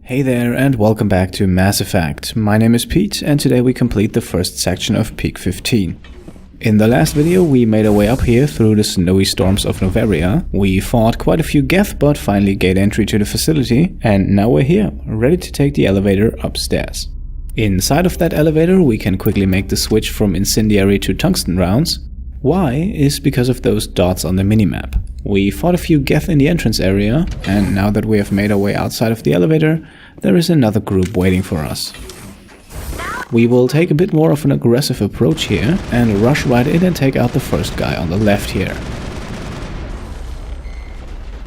Hey there and welcome back to Mass Effect. My name is Pete and today we complete the first section of Peak 15. In the last video we made our way up here through the snowy storms of Noveria. We fought quite a few Geth but finally gained entry to the facility, and now we're here, ready to take the elevator upstairs. Inside of that elevator we can quickly make the switch from incendiary to tungsten rounds. Why is because of those dots on the minimap. We fought a few Geth in the entrance area, and now that we have made our way outside of the elevator, there is another group waiting for us. We will take a bit more of an aggressive approach here and rush right in and take out the first guy on the left here.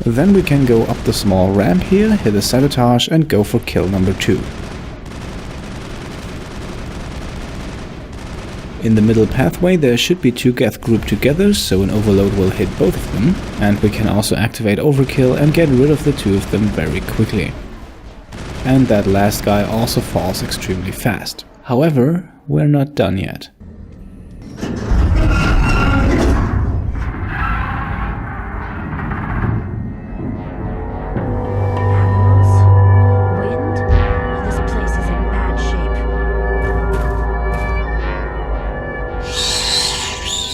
Then we can go up the small ramp here, hit a sabotage and go for kill number 2. In the middle pathway there should be 2 Geth grouped together, so an overload will hit both of them, and we can also activate overkill and get rid of the 2 of them very quickly. And that last guy also falls extremely fast. However, we're not done yet.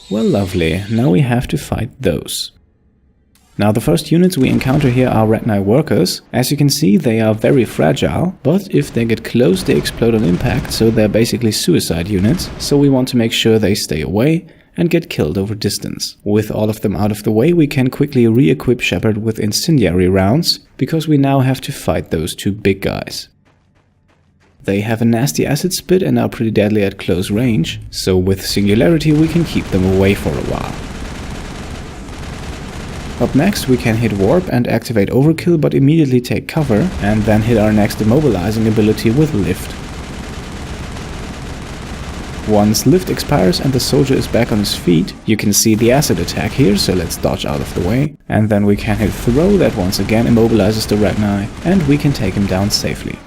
Well, lovely, now we have to fight those. Now the first units we encounter here are retina workers. As you can see, they are very fragile, but if they get close they explode on impact, so they're basically suicide units, so we want to make sure they stay away and get killed over distance. With all of them out of the way we can quickly re-equip Shepard with incendiary rounds, because we now have to fight those 2 big guys. They have a nasty acid spit and are pretty deadly at close range, so with Singularity we can keep them away for a while. Up next we can hit Warp and activate Overkill, but immediately take cover, and then hit our next immobilizing ability with Lift. Once Lift expires and the soldier is back on his feet, you can see the acid attack here, so let's dodge out of the way. And then we can hit Throw, that once again immobilizes the Rachni, and we can take him down safely.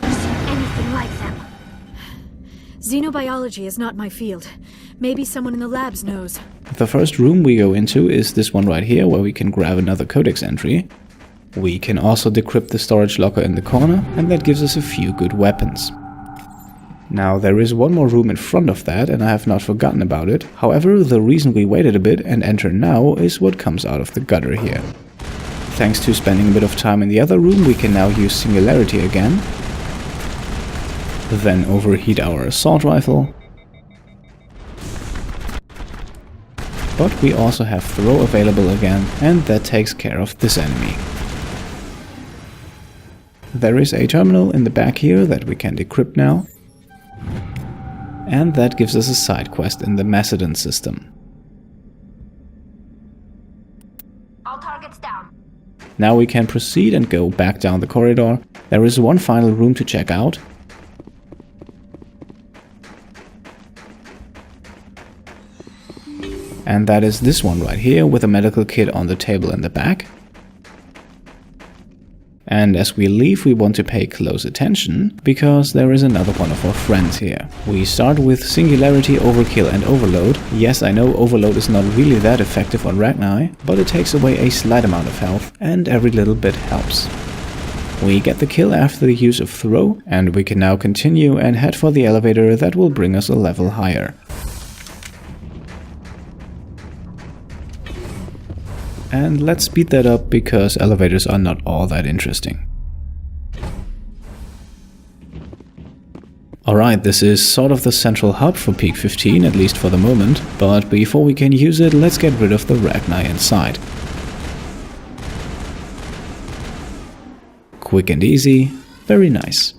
Xenobiology is not my field. Maybe someone in the labs knows. The first room we go into is this one right here, where we can grab another codex entry. We can also decrypt the storage locker in the corner, and that gives us a few good weapons. Now there is one more room in front of that, and I have not forgotten about it. However, the reason we waited a bit and enter now is what comes out of the gutter here. Thanks to spending a bit of time in the other room, we can now use Singularity again. Then overheat our assault rifle. But we also have Throw available again, and that takes care of this enemy. There is a terminal in the back here that we can decrypt now. And that gives us a side quest in the Macedon system. All targets down. Now we can proceed and go back down the corridor. There is one final room to check out. And that is this one right here, with a medical kit on the table in the back. And as we leave we want to pay close attention, because there is another one of our friends here. We start with Singularity, Overkill and Overload. Yes, I know Overload is not really that effective on Rachni, but it takes away a slight amount of health, and every little bit helps. We get the kill after the use of Throw, and we can now continue and head for the elevator that will bring us a level higher. And let's speed that up, because elevators are not all that interesting. Alright, this is sort of the central hub for Peak 15, at least for the moment, but before we can use it, let's get rid of the Rachni inside. Quick and easy, very nice.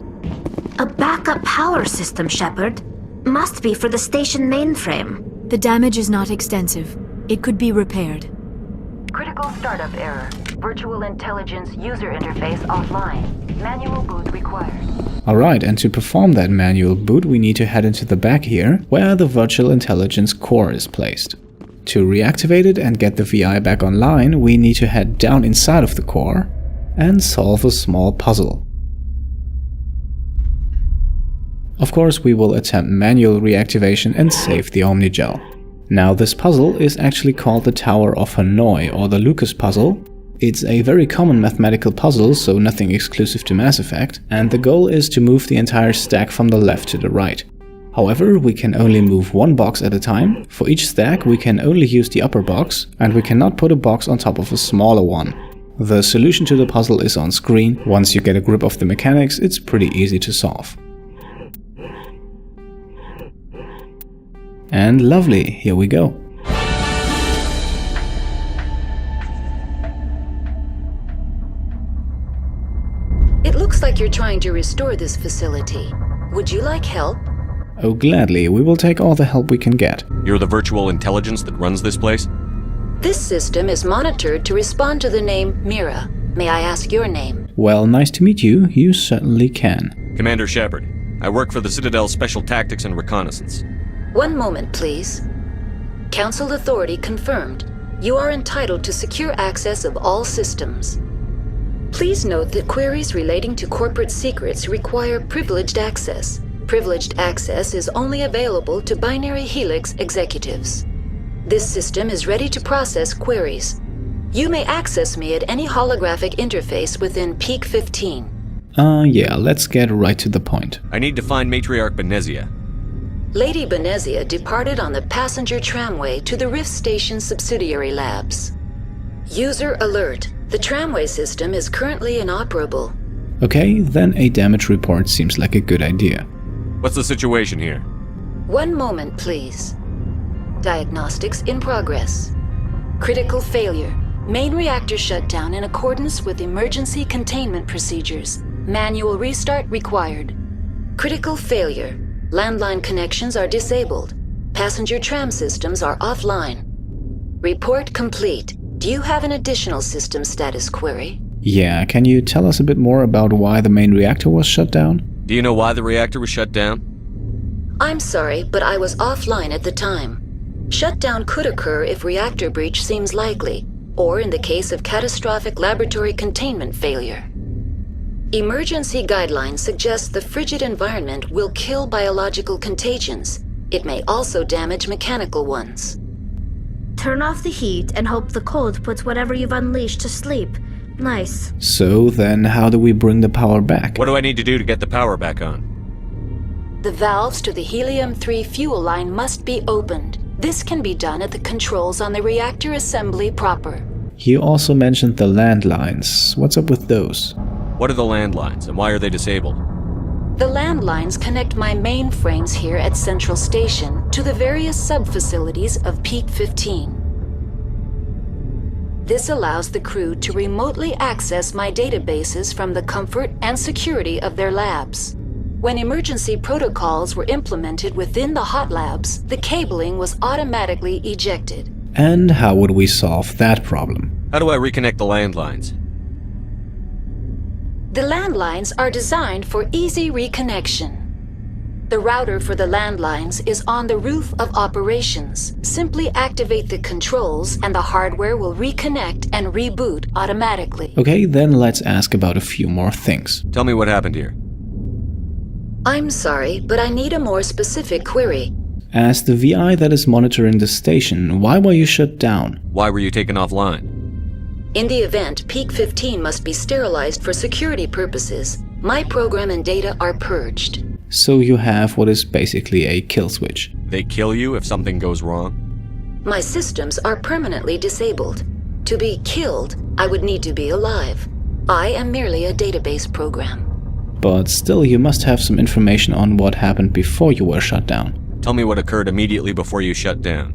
A backup power system, Shepard. Must be for the station mainframe. The damage is not extensive. It could be repaired. Critical startup error. Virtual intelligence user interface offline. Manual boot required. Alright, and to perform that manual boot we need to head into the back here, where the virtual intelligence core is placed. To reactivate it and get the VI back online, we need to head down inside of the core and solve a small puzzle. Of course, we will attempt manual reactivation and save the medi-gel. Now this puzzle is actually called the Tower of Hanoi, or the Lucas puzzle. It's a very common mathematical puzzle, so nothing exclusive to Mass Effect, and the goal is to move the entire stack from the left to the right. However, we can only move one box at a time. For each stack, we can only use the upper box, and we cannot put a box on top of a smaller one. The solution to the puzzle is on screen. Once you get a grip of the mechanics, it's pretty easy to solve. And lovely, here we go. It looks like you're trying to restore this facility. Would you like help? Oh, gladly, we will take all the help we can get. You're the virtual intelligence that runs this place? This system is monitored to respond to the name MIRA. May I ask your name? Well, nice to meet you. You certainly can. Commander Shepard. I work for the Citadel's Special Tactics and Reconnaissance. One moment, please. Council authority confirmed. You are entitled to secure access of all systems. Please note that queries relating to corporate secrets require privileged access. Privileged access is only available to binary helix executives. This system is ready to process queries. You may access me at any holographic interface within Peak 15. Yeah, let's get right to the point. I need to find Matriarch Benezia. Lady Benezia departed on the passenger tramway to the Rift Station subsidiary labs. User alert. The tramway system is currently inoperable. Okay, then a damage report seems like a good idea. What's the situation here? One moment, please. Diagnostics in progress. Critical failure. Main reactor shut down in accordance with emergency containment procedures. Manual restart required. Critical failure. Landline connections are disabled. Passenger tram systems are offline. Report complete. Do you have an additional system status query? Yeah, can you tell us a bit more about why the main reactor was shut down? Do you know why the reactor was shut down? I'm sorry, but I was offline at the time. Shutdown could occur if reactor breach seems likely, or in the case of catastrophic laboratory containment failure. Emergency guidelines suggest the frigid environment will kill biological contagions. It may also damage mechanical ones. Turn off the heat and hope the cold puts whatever you've unleashed to sleep. Nice. So then how do we bring the power back? What do I need to do to get the power back on? The valves to the helium-3 fuel line must be opened. This can be done at the controls on the reactor assembly proper. You also mentioned the landlines. What's up with those? What are the landlines and why are they disabled? The landlines connect my mainframes here at Central Station to the various sub-facilities of Peak 15. This allows the crew to remotely access my databases from the comfort and security of their labs. When emergency protocols were implemented within the hot labs, the cabling was automatically ejected. And how would we solve that problem? How do I reconnect the landlines? The landlines are designed for easy reconnection. The router for the landlines is on the roof of operations. Simply activate the controls and the hardware will reconnect and reboot automatically. Okay, then let's ask about a few more things. Tell me what happened here. I'm sorry, but I need a more specific query. As the VI that is monitoring the station, why were you shut down? Why were you taken offline? In the event, Peak 15 must be sterilized for security purposes. My program and data are purged. So you have what is basically a kill switch. They kill you if something goes wrong? My systems are permanently disabled. To be killed, I would need to be alive. I am merely a database program. But still, you must have some information on what happened before you were shut down. Tell me what occurred immediately before you shut down.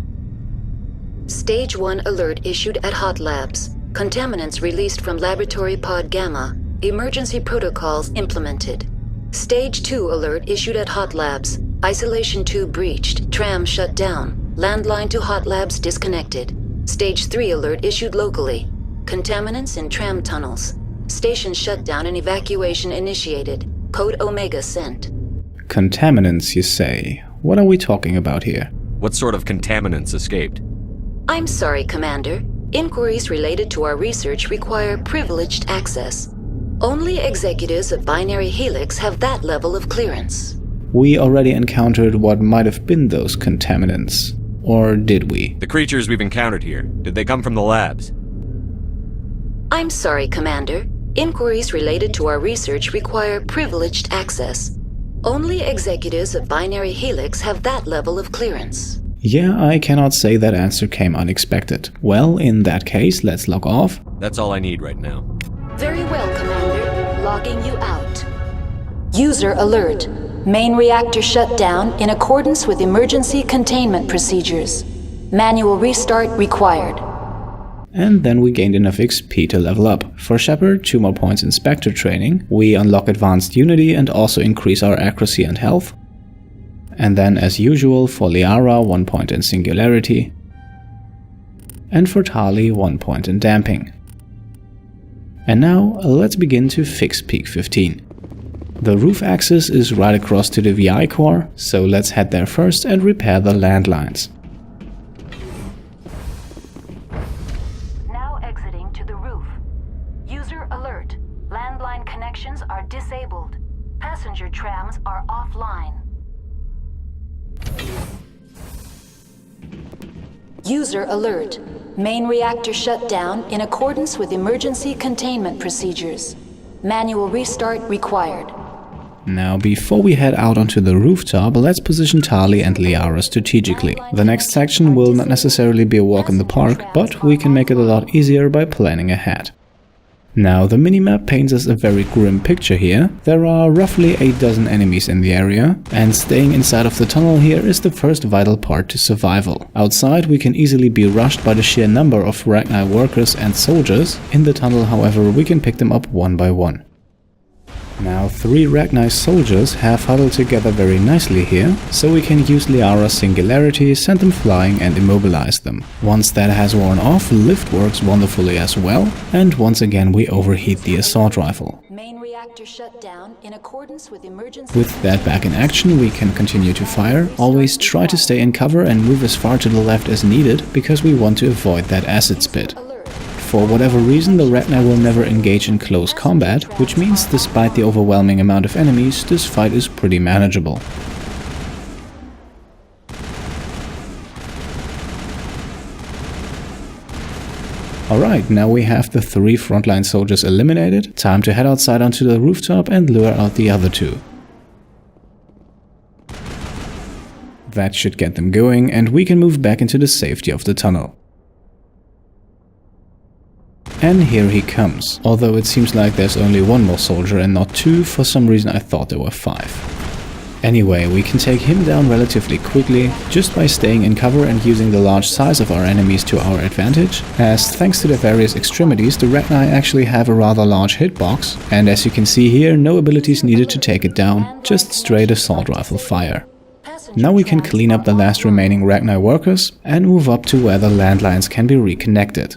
Stage 1 alert issued at Hot Labs. Contaminants released from Laboratory Pod Gamma. Emergency protocols implemented. Stage 2 alert issued at Hot Labs. Isolation tube breached. Tram shut down. Landline to Hot Labs disconnected. Stage 3 alert issued locally. Contaminants in tram tunnels. Station shutdown and evacuation initiated. Code Omega sent. Contaminants, you say? What are we talking about here? What sort of contaminants escaped? I'm sorry, Commander. Inquiries related to our research require privileged access. Only executives of Binary Helix have that level of clearance. We already encountered what might have been those contaminants. Or did we? The creatures we've encountered here, did they come from the labs? I'm sorry, Commander. Inquiries related to our research require privileged access. Only executives of Binary Helix have that level of clearance. Yeah, I cannot say that answer came unexpected. Well, in that case, let's log off. That's all I need right now. Very well, Commander. Logging you out. User alert. Main reactor shut down in accordance with emergency containment procedures. Manual restart required. And then we gained enough XP to level up. For Shepard, 2 more points in Spectre training. We unlock Advanced Unity and also increase our accuracy and health. And then, as usual, for Liara, 1 point in Singularity. And for Tali, 1 point in Damping. And now, let's begin to fix Peak 15. The roof axis is right across to the VI core, so let's head there first and repair the landlines. Now exiting to the roof. User alert. Landline connections are disabled. Passenger trams are offline. User alert. Main reactor shut down in accordance with emergency containment procedures. Manual restart required. Now, before we head out onto the rooftop, let's position Tali and Liara strategically. The next section will not necessarily be a walk in the park, but we can make it a lot easier by planning ahead. Now, the minimap paints us a very grim picture here. There are roughly 8 dozen enemies in the area, and staying inside of the tunnel here is the first vital part to survival. Outside, we can easily be rushed by the sheer number of Rachni workers and soldiers. In the tunnel, however, we can pick them up one by one. Now, 3 Rachni soldiers have huddled together very nicely here, so we can use Liara's Singularity, send them flying and immobilize them. Once that has worn off, Lift works wonderfully as well, and once again we overheat the assault rifle. Main reactor shut down in accordance with emergency. With that back in action, we can continue to fire. Always try to stay in cover and move as far to the left as needed, because we want to avoid that acid spit. For whatever reason, the Rachni will never engage in close combat, which means despite the overwhelming amount of enemies, this fight is pretty manageable. Alright, now we have the 3 frontline soldiers eliminated. Time to head outside onto the rooftop and lure out the other 2. That should get them going, and we can move back into the safety of the tunnel. And here he comes, although it seems like there's only 1 more soldier and not 2, for some reason I thought there were 5. Anyway, we can take him down relatively quickly, just by staying in cover and using the large size of our enemies to our advantage, as thanks to the various extremities, the Rachni actually have a rather large hitbox, and as you can see here, no abilities needed to take it down, just straight assault rifle fire. Now we can clean up the last remaining Rachni workers and move up to where the landlines can be reconnected.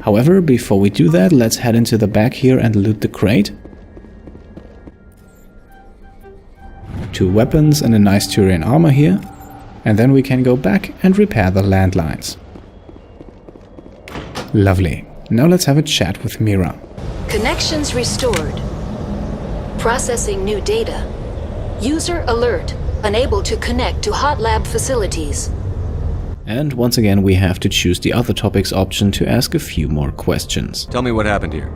However, before we do that, let's head into the back here and loot the crate. 2 weapons and a nice Turian armor here. And then we can go back and repair the landlines. Lovely. Now let's have a chat with Mira. Connections restored. Processing new data. User alert. Unable to connect to hot lab facilities. And once again we have to choose the other topics option to ask a few more questions. Tell me what happened here.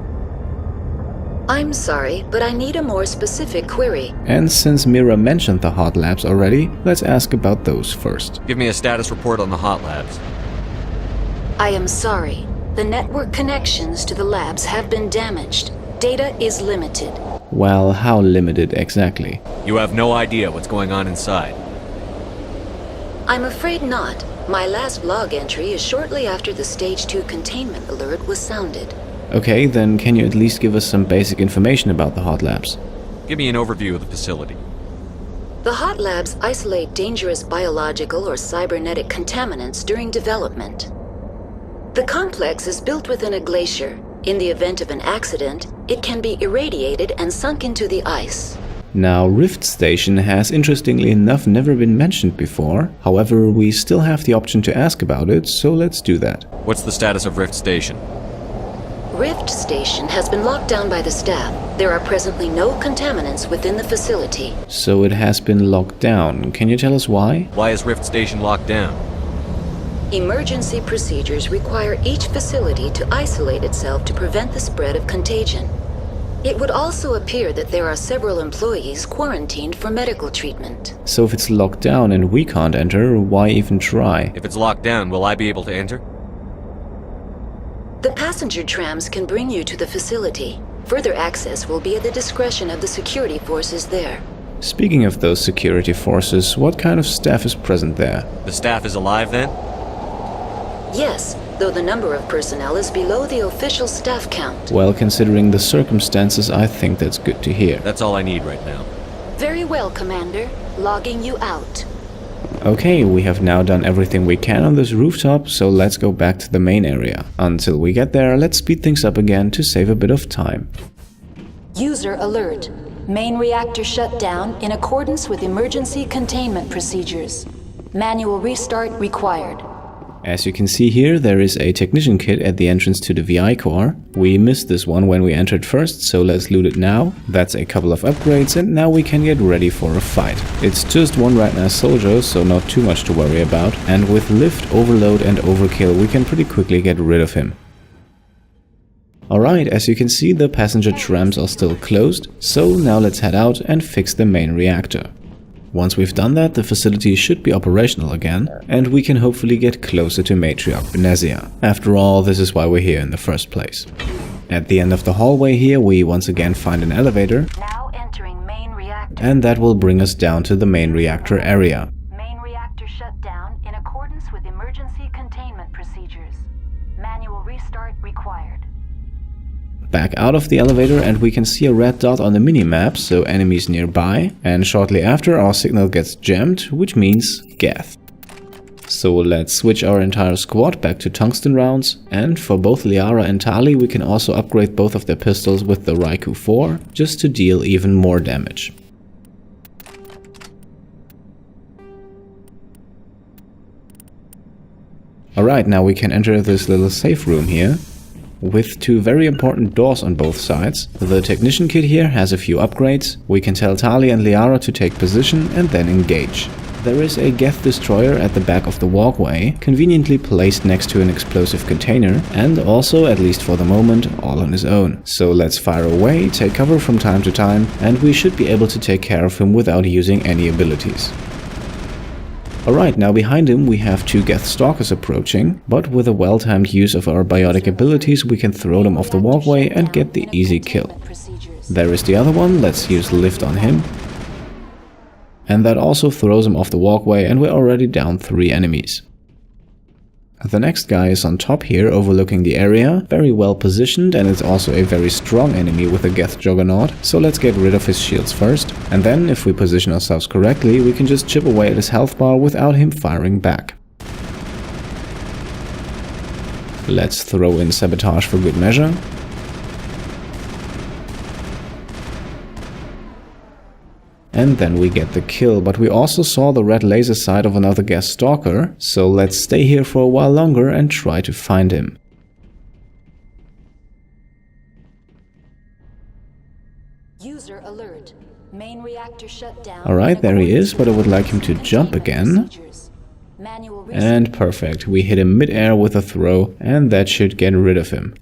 I'm sorry, but I need a more specific query. And since Mira mentioned the hot labs already, let's ask about those first. Give me a status report on the hot labs. I am sorry. The network connections to the labs have been damaged. Data is limited. Well, how limited exactly? You have no idea what's going on inside. I'm afraid not. My last log entry is shortly after the Stage 2 containment alert was sounded. Okay, then can you at least give us some basic information about the hot labs? Give me an overview of the facility. The hot labs isolate dangerous biological or cybernetic contaminants during development. The complex is built within a glacier. In the event of an accident, it can be irradiated and sunk into the ice. Now, Rift Station has interestingly enough never been mentioned before. However, we still have the option to ask about it, so let's do that. What's the status of Rift Station? Rift Station has been locked down by the staff. There are presently no contaminants within the facility. So it has been locked down. Can you tell us why? Why is Rift Station locked down? Emergency procedures require each facility to isolate itself to prevent the spread of contagion. It would also appear that there are several employees quarantined for medical treatment. So if it's locked down and we can't enter, why even try? If it's locked down, will I be able to enter? The passenger trams can bring you to the facility. Further access will be at the discretion of the security forces there. Speaking of those security forces, what kind of staff is present there? The staff is alive then? Yes, though the number of personnel is below the official staff count. Well, considering the circumstances, I think that's good to hear. That's all I need right now. Very well, Commander. Logging you out. Okay, we have now done everything we can on this rooftop, so let's go back to the main area. Until we get there, let's speed things up again to save a bit of time. User alert. Main reactor shut down in accordance with emergency containment procedures. Manual restart required. As you can see here, there is a technician kit at the entrance to the VI core. We missed this one when we entered first, so let's loot it now. That's a couple of upgrades, and now we can get ready for a fight. It's just one retina soldier, so not too much to worry about, and with lift, overload and overkill we can pretty quickly get rid of him. Alright, as you can see, the passenger trams are still closed, so now let's head out and fix the main reactor. Once we've done that, the facility should be operational again, and we can hopefully get closer to Matriarch Benezia. After all, this is why we're here in the first place. At the end of the hallway here, we once again find an elevator, Now entering main reactor. and that will bring us down to the main reactor area. Main reactor shut down in accordance with emergency containment procedures. Manual restart required. Back out of the elevator and we can see a red dot on the minimap, so enemies nearby, and shortly after our signal gets jammed, which means Geth. So let's switch our entire squad back to tungsten rounds, and for both Liara and Tali we can also upgrade both of their pistols with the Raikou 4, just to deal even more damage. Alright, now we can enter this little safe room here, with two very important doors on both sides. The technician kit here has a few upgrades. We can tell Tali and Liara to take position and then engage. There is a Geth destroyer at the back of the walkway, conveniently placed next to an explosive container, and also, at least for the moment, all on his own. So let's fire away, take cover from time to time, and we should be able to take care of him without using any abilities. Alright, now behind him we have two Geth stalkers approaching, but with a well-timed use of our biotic abilities we can throw them off the walkway and get the easy kill. There is the other one, let's use lift on him. And that also throws him off the walkway and we're already down 3 enemies. The next guy is on top here, overlooking the area, very well positioned, and it's also a very strong enemy with a Geth Juggernaut, so let's get rid of his shields first, and then, if we position ourselves correctly, we can just chip away at his health bar without him firing back. Let's throw in sabotage for good measure. And then we get the kill, but we also saw the red laser sight of another Geth stalker, so let's stay here for a while longer and try to find him. User alert. Main reactor shut down. Alright, there he is, but I would like him to jump again. Manual And perfect, we hit him mid-air with a throw, and that should get rid of him.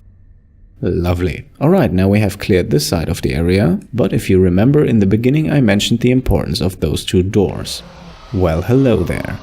Lovely. Alright, now we have cleared this side of the area, but if you remember in the beginning I mentioned the importance of those 2 doors. Well, hello there.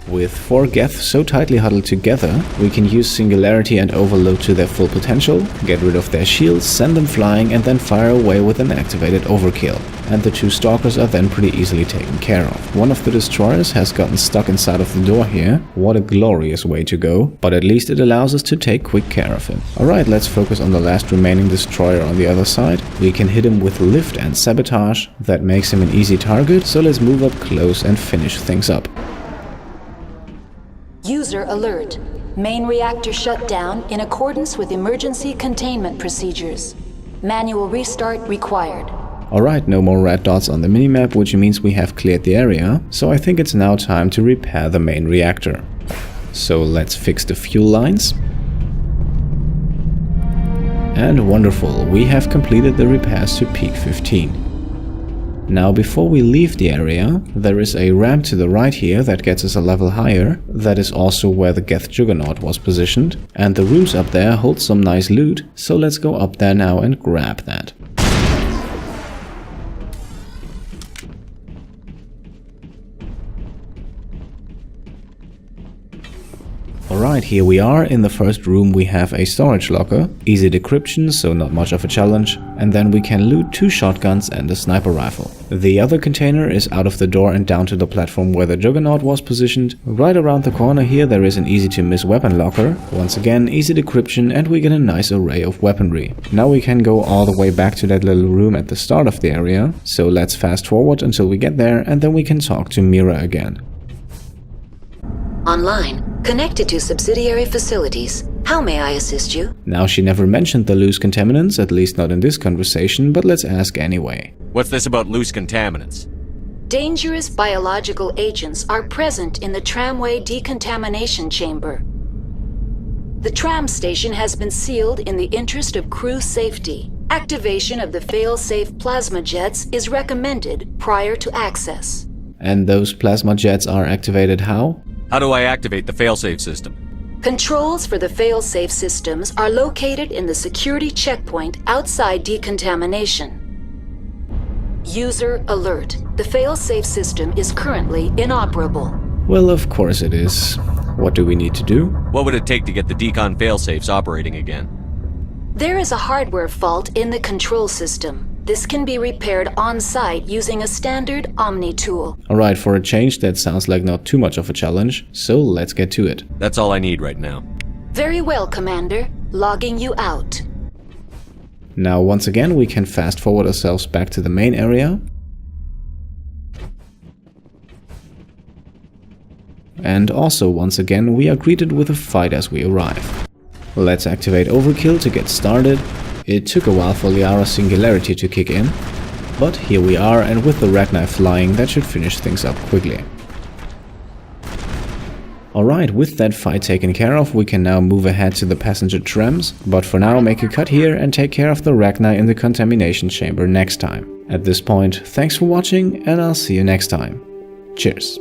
With 4 Geth so tightly huddled together, we can use Singularity and Overload to their full potential, get rid of their shields, send them flying, and then fire away with an activated Overkill. And the 2 stalkers are then pretty easily taken care of. One of the destroyers has gotten stuck inside of the door here. What a glorious way to go, but at least it allows us to take quick care of him. Alright, let's focus on the last remaining destroyer on the other side. We can hit him with lift and sabotage. That makes him an easy target, so let's move up close and finish things up. User alert. Main reactor shut down in accordance with emergency containment procedures. Manual restart required. Alright, no more red dots on the minimap, which means we have cleared the area, so I think it's now time to repair the main reactor. So let's fix the fuel lines. And wonderful, we have completed the repairs to peak 15. Now before we leave the area, there is a ramp to the right here that gets us a level higher. That is also where the Geth Juggernaut was positioned. And the rooms up there hold some nice loot, so let's go up there now and grab that. Alright, here we are. In the first room we have a storage locker, easy decryption, so not much of a challenge, and then we can loot 2 shotguns and a sniper rifle. The other container is out of the door and down to the platform where the Juggernaut was positioned. Right around the corner here there is an easy to miss weapon locker, once again easy decryption, and we get a nice array of weaponry. Now we can go all the way back to that little room at the start of the area, so let's fast forward until we get there and then we can talk to Mira again. Online. Connected to subsidiary facilities. How may I assist you? Now she never mentioned the loose contaminants, at least not in this conversation, but let's ask anyway. What's this about loose contaminants? Dangerous biological agents are present in the tramway decontamination chamber. The tram station has been sealed in the interest of crew safety. Activation of the fail-safe plasma jets is recommended prior to access. And those plasma jets are activated how? How do I activate the failsafe system? Controls for the fail-safe systems are located in the security checkpoint outside decontamination. User alert. The fail-safe system is currently inoperable. Well, of course it is. What do we need to do? What would it take to get the decon failsafes operating again? There is a hardware fault in the control system. This can be repaired on-site using a standard Omni tool. Alright, for a change that sounds like not too much of a challenge, so let's get to it. That's all I need right now. Very well, Commander. Logging you out. Now once again we can fast forward ourselves back to the main area. And also once again we are greeted with a fight as we arrive. Let's activate Overkill to get started. It took a while for Liara's singularity to kick in, but here we are, and with the retina flying, that should finish things up quickly. Alright, with that fight taken care of, we can now move ahead to the passenger trams, but for now make a cut here and take care of the retina in the contamination chamber next time. At this point, thanks for watching, and I'll see you next time. Cheers.